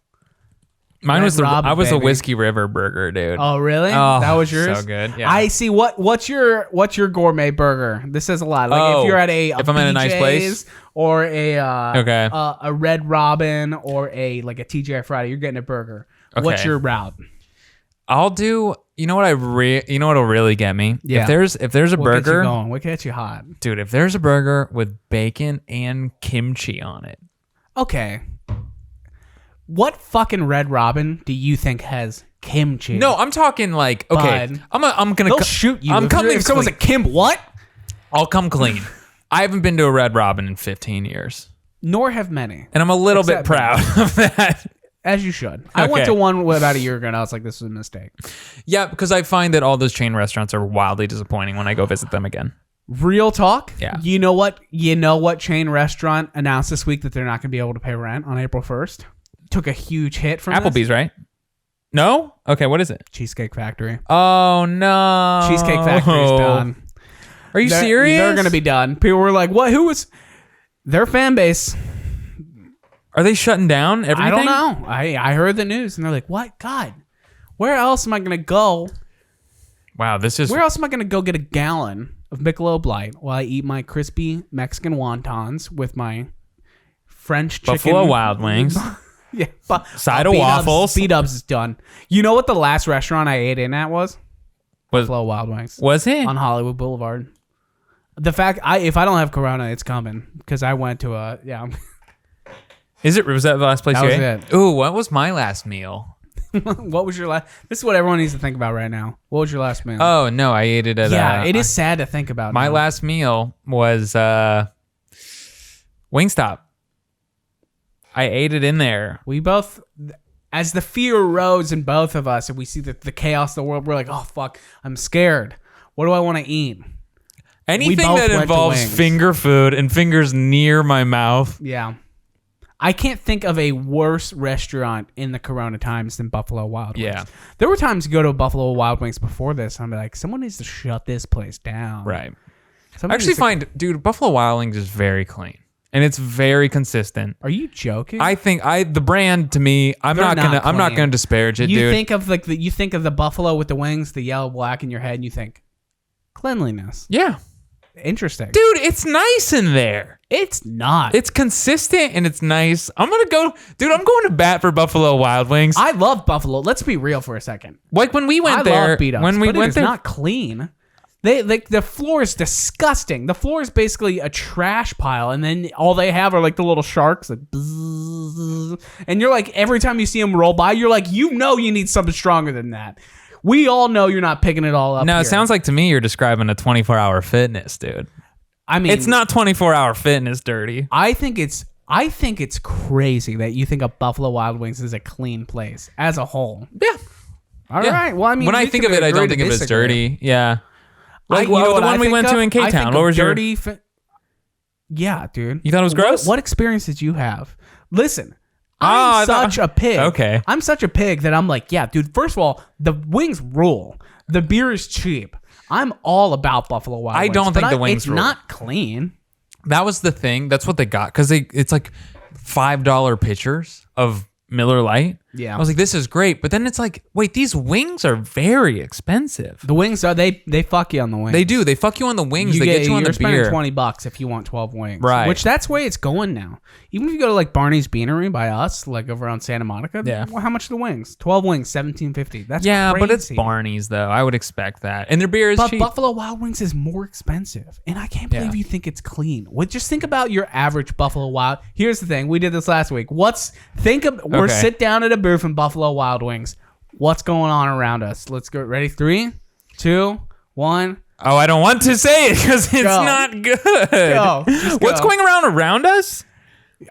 Mine Red was Robin, I was a baby. Whiskey River burger, dude. Oh, really? Oh, That was yours? so good. Yeah. I see. What's your gourmet burger? This says a lot. Like if you're at if I'm at a nice place? BJ's or a Okay. a Red Robin or a TGI Friday, you're getting a burger. Okay. What's your route? I'll do. You know what you know what'll really get me? Yeah. If there's a What gets you burger, going? What gets you hot? dude. If there's a burger with bacon and kimchi on it, Okay. What fucking Red Robin do you think has kimchi? no, I'm talking like okay. Bud. I'm gonna They'll shoot you. I'm coming. If someone's clean. a Kim, what? I'll come clean. I haven't been to a Red Robin in 15 years, Nor have many. and I'm a little bit Except proud of that. As you should. I went Okay. to one about a year ago and I was like, this was a mistake. Yeah, because I find that all those chain restaurants are wildly disappointing when I go visit them again. Real talk. Yeah. You know what? chain restaurant announced this week that they're not going to be able to pay rent on April 1st? Took a huge hit from this. Applebee's, right? No? Okay, what is it? Cheesecake Factory. Oh no. Cheesecake Factory's done. Are you serious? They're going to be done. People were like, what? Who was their fan base? Are they shutting down everything? I don't know. I heard the news and they're like, what? God, where else am I going to go? Wow, this is Where else am I going to go get a gallon of Michelob Light while I eat my crispy Mexican wontons with my French chicken? Buffalo Wild Wings. Yeah. Side of waffles. B-Dubs is done. You know what the last restaurant I ate in at was? Was Buffalo Wild Wings. was it? On Hollywood Boulevard. The fact, if I don't have Corona, it's coming. Because I went to Was that the last place That you was ate? it. Ooh, what was my last meal? What was your last? This is what everyone needs to think about right now. What was your last meal? Oh no, I ate it at yeah, it is sad to think about. my now. last meal was Wingstop. I ate it in there. We both, as the fear rose in both of us, and we see the chaos of the world, we're like, oh fuck, I'm scared. What do I want to eat? Anything both that went to involves wings. finger food and fingers near my mouth. Yeah. I can't think of a worse restaurant in the Corona times than Buffalo Wild Wings. Yeah. There were times to go to Buffalo Wild Wings before this, and I'm like, someone needs to shut this place down. Right. Someone I actually needs to- find, dude, Buffalo Wild Wings is very clean and it's very consistent. Are you joking? I think the brand to me, I'm They're not not gonna clean. disparage it, you dude. think of you think of the buffalo with the wings, the yellow black in your head, and you think cleanliness. Yeah. Interesting. Dude, it's nice in there. It's not. It's consistent and it's nice. I'm going to bat for Buffalo Wild Wings. I love Buffalo. Let's be real for a second. Like when we went I there, love beat-ups, when we but it went is there, not clean. The floor is disgusting. The floor is basically a trash pile, and then all they have are like the little sharks, like bzzz. And you're like, every time you see them roll by, you're like, you need something stronger than that. We all know you're not picking it all up. no, here. it sounds like to me you're describing a 24-hour fitness, dude. I mean, It's not 24-hour fitness, dirty. I think it's crazy that you think of Buffalo Wild Wings as a clean place as a whole. Yeah. All right. Yeah. Well, I mean, when I we think can of it, I agree don't to think of it as disagree. dirty. Yeah. Like you know the what I one we think went to of? in I K-Town. think What of was your? dirty? Yeah, dude. You thought it was gross? What experience did you have? Listen, Ah, I'm such a pig. Okay. I'm such a pig that I'm like, yeah, dude. First of all, the wings rule. The beer is cheap. I'm all about Buffalo Wild Wings. I don't but think the wings It's rule. not clean. That was the thing. That's what they got because it's like $5 pitchers of Miller Lite. Yeah. I was like, this is great, but then it's like, wait, these wings are very expensive. The wings are they fuck you on the wings. They do. They fuck you on the wings. They get you on you're the spending beer. $20 if you want 12 wings. Right. Which that's the way it's going now. Even if you go to like Barney's Beanery by us, like over on Santa Monica, Yeah. well, how much are the wings? 12 wings, $17.50. That's Yeah, crazy. but it's Barney's though. I would expect that, and their beer is But cheap. Buffalo Wild Wings is more expensive, and I can't believe Yeah. you think it's clean. Well, just think about your average Buffalo Wild. Here's the thing: we did this last week. We're Okay. sit down at a booth in Buffalo Wild Wings. What's going on around us? Let's go. Ready? 3, 2, 1. Oh, I don't want to say it because it's Go. not good. Go. Just What's go. going around us?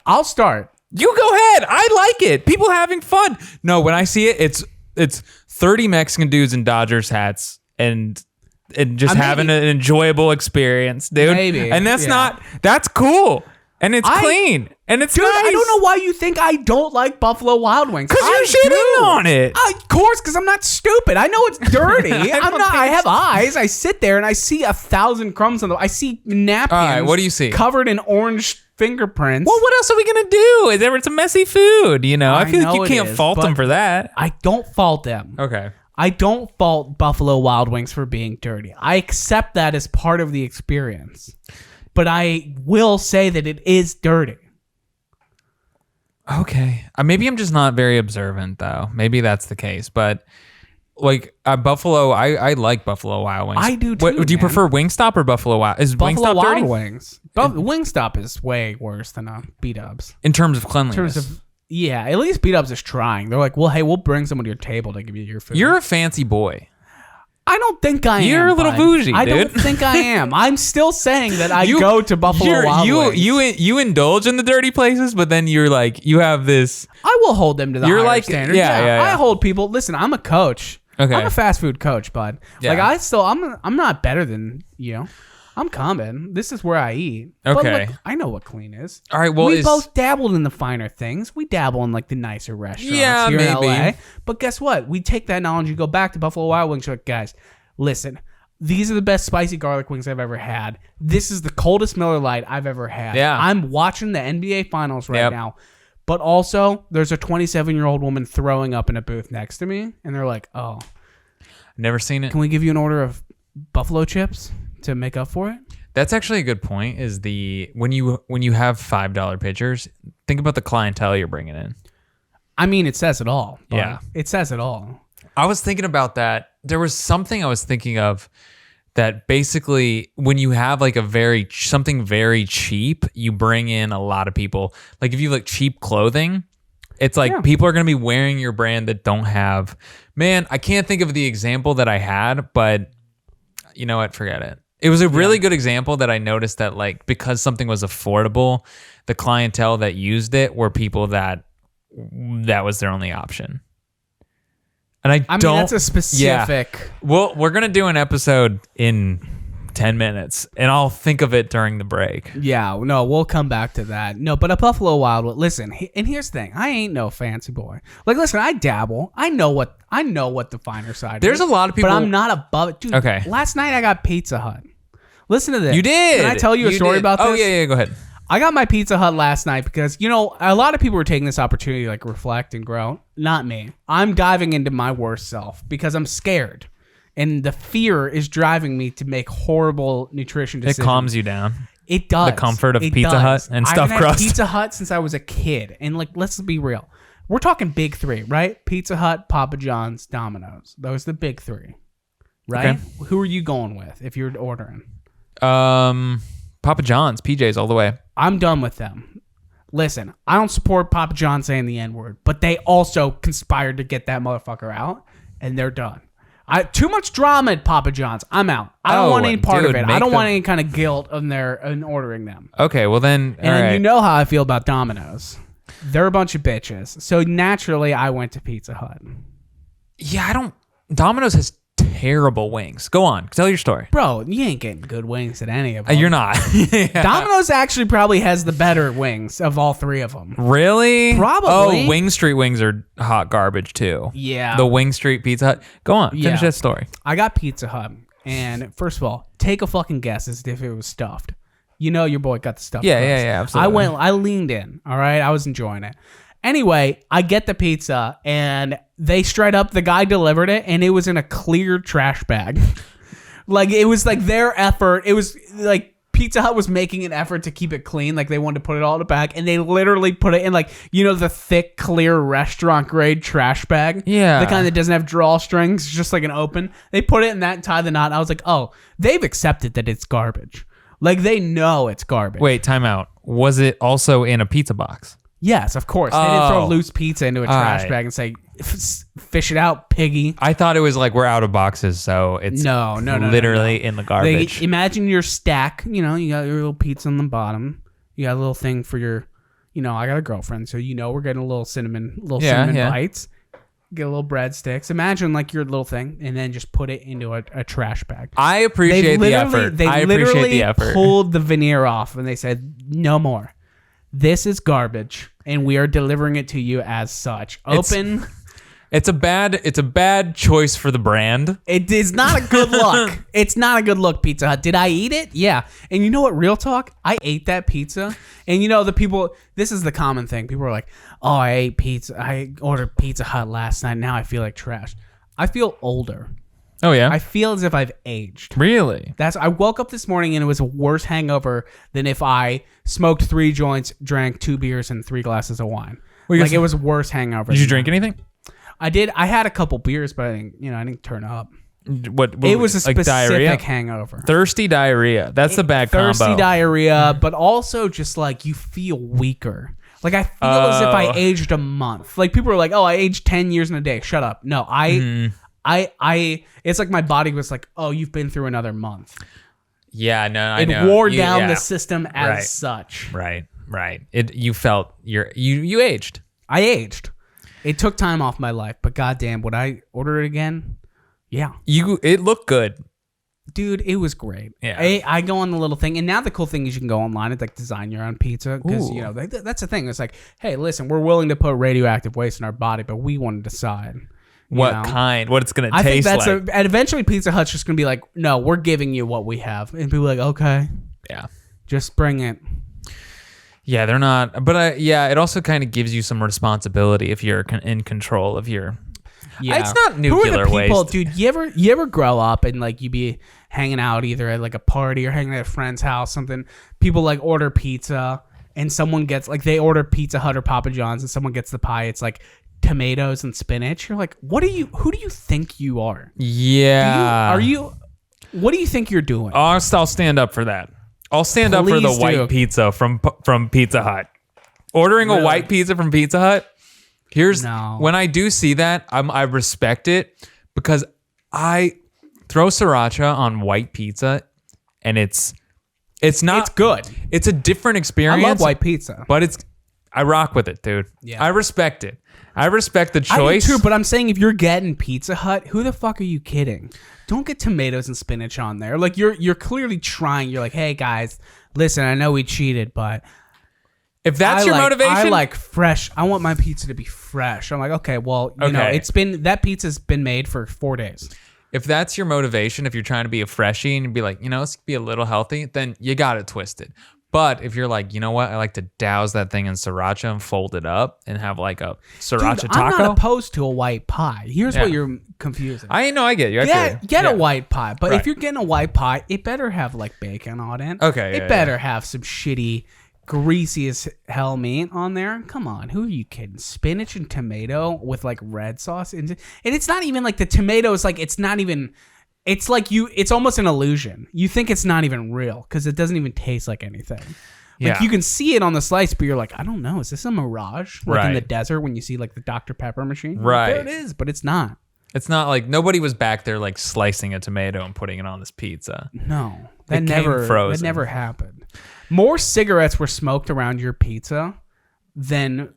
I'll start. You go ahead. I like it. People having fun. No, when I see it, it's 30 Mexican dudes in Dodgers hats and just having an enjoyable experience, dude. Maybe, And that's yeah. that's cool. And it's I- clean. And it's Dude, nice. I don't know why you think I don't like Buffalo Wild Wings. Because you're shitting on it. Of course, because I'm not stupid. I know it's dirty. I have eyes. I sit there and I see 1,000 crumbs on them. I see napkins. All right, what do you see? Covered in orange fingerprints. Well, what else are we gonna do? It's a messy food, you know. I feel like you can't fault them for that. I don't fault them. Okay. I don't fault Buffalo Wild Wings for being dirty. I accept that as part of the experience. But I will say that it is dirty. Okay. Maybe I'm just not very observant, though. Maybe that's the case. But, like, Buffalo, I like Buffalo Wild Wings. I do, too, Do you prefer Wingstop or Buffalo Wild? Is Buffalo Wingstop Wild dirty? Wings. Wingstop is way worse than B-Dubs. In terms of cleanliness. Yeah, at least B-Dubs is trying. They're like, well, hey, we'll bring someone to your table to give you your food. You're a fancy boy. I don't think I am. You're a little bougie, dude. I don't think I am. I'm still saying that I go to Buffalo Wild Wings. You indulge in the dirty places, but then you're like, you have this. I will hold them to the higher standard. Yeah. I hold people. Listen, I'm a coach. Okay. I'm a fast food coach, bud. Yeah. Like I'm not better than you. I'm common. This is where I eat. Okay. But look, I know what clean is. All right. Well, we both dabbled in the finer things. We dabble in like the nicer restaurants here maybe. in LA. But guess what? We take that knowledge and go back to Buffalo Wild Wings. You're like, guys, listen. These are the best spicy garlic wings I've ever had. This is the coldest Miller Lite I've ever had. Yeah. I'm watching the NBA Finals right now. But also, there's a 27-year-old woman throwing up in a booth next to me. And they're like, oh. Never seen it. Can we give you an order of buffalo chips to make up for it? That's actually a good point. Is when you have $5 pitchers, think about the clientele you're bringing in. I mean, it says it all. Yeah. It says it all. I was thinking about that. There was something I was thinking of that basically when you have like something very cheap, you bring in a lot of people. Like if you like cheap clothing, it's like people are going to be wearing your brand that don't have. Man, I can't think of the example that I had, but you know what? Forget it. It was a really good example that I noticed that like because something was affordable, the clientele that used it were people that was their only option. And I mean, that's a specific. Yeah. Well, we're going to do an episode in 10 minutes, and I'll think of it during the break. Yeah, no, we'll come back to that. No, but a Buffalo Wild Wings. Listen, and here's the thing: I ain't no fancy boy. Like, listen, I dabble. I know what the finer side. There's is, a lot of people, but I'm not above it, dude. Okay. Last night I got Pizza Hut. Listen to this. You did. Can I tell you a story about this? Oh yeah, go ahead. I got my Pizza Hut last night because, you know, a lot of people were taking this opportunity to like reflect and grow. Not me. I'm diving into my worst self because I'm scared. And the fear is driving me to make horrible nutrition decisions. It calms you down. It does. The comfort of Pizza Hut and stuffed crust. I've had Pizza Hut since I was a kid. And like, let's be real. We're talking big three, right? Pizza Hut, Papa John's, Domino's. Those are the big three, right? Okay. Who are you going with if you're ordering? Papa John's, PJ's all the way. I'm done with them. Listen, I don't support Papa John saying the N-word, but they also conspired to get that motherfucker out, and they're done. Too much drama at Papa John's. I'm out. I don't want any part of it. I don't want any kind of guilt in ordering them. Okay, well then, and then you know how I feel about Domino's. They're a bunch of bitches. So naturally, I went to Pizza Hut. Yeah, Domino's has terrible wings. Go on. Tell your story. Bro, you ain't getting good wings at any of them. You're not. Yeah. Domino's actually probably has the better wings of all three of them. Really? Probably. Oh, Wing Street wings are hot garbage too. Yeah. The Wing Street Pizza Hut. Go on. Finish that story. I got Pizza Hut. And first of all, take a fucking guess as if it was stuffed. You know your boy got the stuffed crust. Yeah, absolutely. I leaned in. All right. I was enjoying it. Anyway, I get the pizza, and they straight up, the guy delivered it, and it was in a clear trash bag. Like, it was like their effort. It was like Pizza Hut was making an effort to keep it clean. Like, they wanted to put it all in the bag, and they literally put it in, like, you know, the thick, clear restaurant-grade trash bag? Yeah. The kind that doesn't have drawstrings, just like an open. They put it in that and tie the knot. I was like, oh, they've accepted that it's garbage. Like, they know it's garbage. Wait, time out. Was it also in a pizza box? Yes, of course. They didn't throw loose pizza into a trash bag and say, fish it out, piggy. I thought it was like, we're out of boxes, so it's literally in the garbage. Imagine your stack. You know, you got your little pizza on the bottom. You got a little thing for your, you know, I got a girlfriend, so you know we're getting a little cinnamon bites. Get a little breadsticks. Imagine like your little thing, and then just put it into a trash bag. I appreciate the effort. They literally pulled the veneer off, and they said, no more. this is garbage, and we are delivering it to you as such. Open. It's a bad choice for the brand. It is not a good look. It's not a good look, Pizza Hut. Did I eat it? Yeah. And you know what? Real talk, I ate that pizza. And you know, the people, this is the common thing. People are like, oh, I ate pizza. I ordered Pizza Hut last night. Now I feel like trash. I feel older. Oh, yeah? I feel as if I've aged. Really? I woke up this morning and it was a worse hangover than if I smoked 3 joints, drank 2 beers, and 3 glasses of wine. It was worse hangover. Did you drink anything? I did. I had a couple beers, but I didn't turn up. What it was a specific diarrhea? hangover. Thirsty diarrhea. That's the bad combo. Thirsty diarrhea, but also just like you feel weaker. Like I feel as if I aged a month. Like people are like, "Oh, I aged 10 years in a day." Shut up. No, I it's like my body was like, "Oh, you've been through another month." Yeah, no, I know. It wore down the system as such. Right. You felt you aged. I aged. It took time off my life, but goddamn, would I order it again? Yeah. It looked good. Dude, it was great. Yeah. I go on the little thing, and now the cool thing is you can go online and like design your own pizza because that's the thing. It's like, hey, listen, we're willing to put radioactive waste in our body, but we want to decide what it's gonna taste like. And eventually Pizza Hut's just gonna be like, no, we're giving you what we have, and people are like, okay, yeah, just bring it. Yeah, they're not, but it also kind of gives you some responsibility if you're in control of your. Yeah, it's not nuclear waste, dude. You ever grow up and like you be hanging out either at like a party or hanging at a friend's house, something. People like order pizza and someone gets like they order Pizza Hut or Papa John's and someone gets the pie. It's like tomatoes and spinach. You're like, who do you think you are? Yeah, what do you think you're doing? I'll stand up for that. I'll stand up for the white pizza from Pizza Hut. Ordering a white pizza from Pizza Hut. When I do see that, I respect it because I throw sriracha on white pizza, and it's good. It's a different experience. I love white pizza, but I rock with it, dude. Yeah. I respect it. I respect the choice. I do too, but I'm saying if you're getting Pizza Hut, who the fuck are you kidding? Don't get tomatoes and spinach on there. Like you're clearly trying. You're like, hey guys, listen, I know we cheated, but if that's your motivation, I like fresh. I want my pizza to be fresh. I'm like, okay, well, you know, that pizza's been made for 4 days. If that's your motivation, if you're trying to be a freshie and be like, let's be a little healthy, then you got it twisted. But if you're like, you know what, I like to douse that thing in sriracha and fold it up and have like a sriracha taco. I'm not opposed to a white pie. Here's what you're confusing. I know, I get you. Get a white pie, but if you're getting a white pie, it better have like bacon on it. Okay. It better have some shitty, greasy as hell meat on there. Come on, who are you kidding? Spinach and tomato with like red sauce, and it's not even like the tomato is like it's not even. It's like it's almost an illusion. You think it's not even real because it doesn't even taste like anything. Like you can see it on the slice, but you're like, I don't know. Is this a mirage? Like in the desert when you see like the Dr. Pepper machine? Right. There it is, but it's not. It's not like nobody was back there like slicing a tomato and putting it on this pizza. No. That never happened. More cigarettes were smoked around your pizza than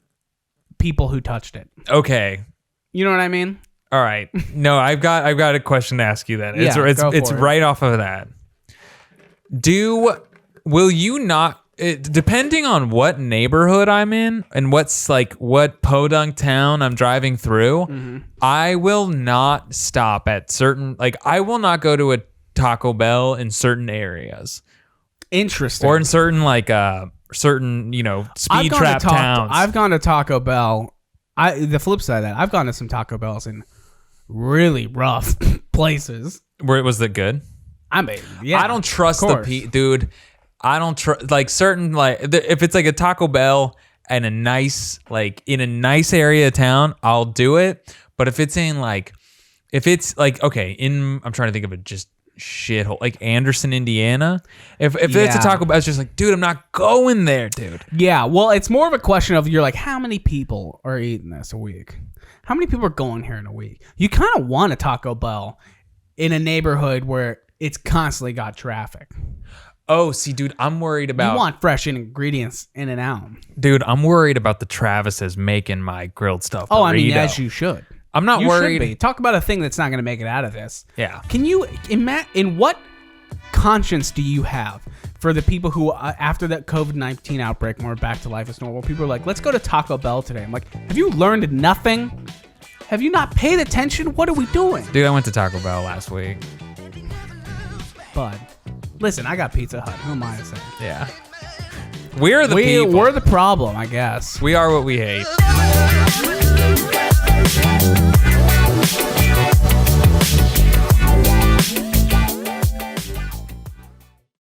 people who touched it. Okay. You know what I mean? All right. No, I've got a question to ask you then. It's right off of that. Will you not, depending on what neighborhood I'm in and what podunk town I'm driving through, I will not stop at certain, I will not go to a Taco Bell in certain areas. Interesting. Or in certain speed trap towns. I've gone to Taco Bell. The flip side of that, I've gone to some Taco Bells in really rough places. Was it good? I mean, yeah. I don't trust dude. I don't trust if it's like a Taco Bell and in a nice area of town, I'll do it. But if it's I'm trying to think of it just shithole like Anderson, Indiana. If it's a Taco Bell, it's just like, dude, I'm not going there, dude. Yeah, well, it's more of a question of you're like, how many people are eating this a week? How many people are going here in a week? You kind of want a Taco Bell in a neighborhood where it's constantly got traffic. Oh, see, dude, I'm worried about... You want fresh ingredients in and out. Dude, I'm worried about the Travises making my grilled stuff burrito. Oh, I mean, as you should. I'm not worried. Should be. Talk about a thing that's not going to make it out of this. Yeah. Can you... In what conscience do you have for the people who, after that COVID-19 outbreak, when we're back to life as normal, people are like, let's go to Taco Bell today. I'm like, have you learned nothing? Have you not paid attention? What are we doing? Dude, I went to Taco Bell last week. Bud, listen, I got Pizza Hut. Who am I to say? Yeah. We're the people. We're the problem, I guess. We are what we hate.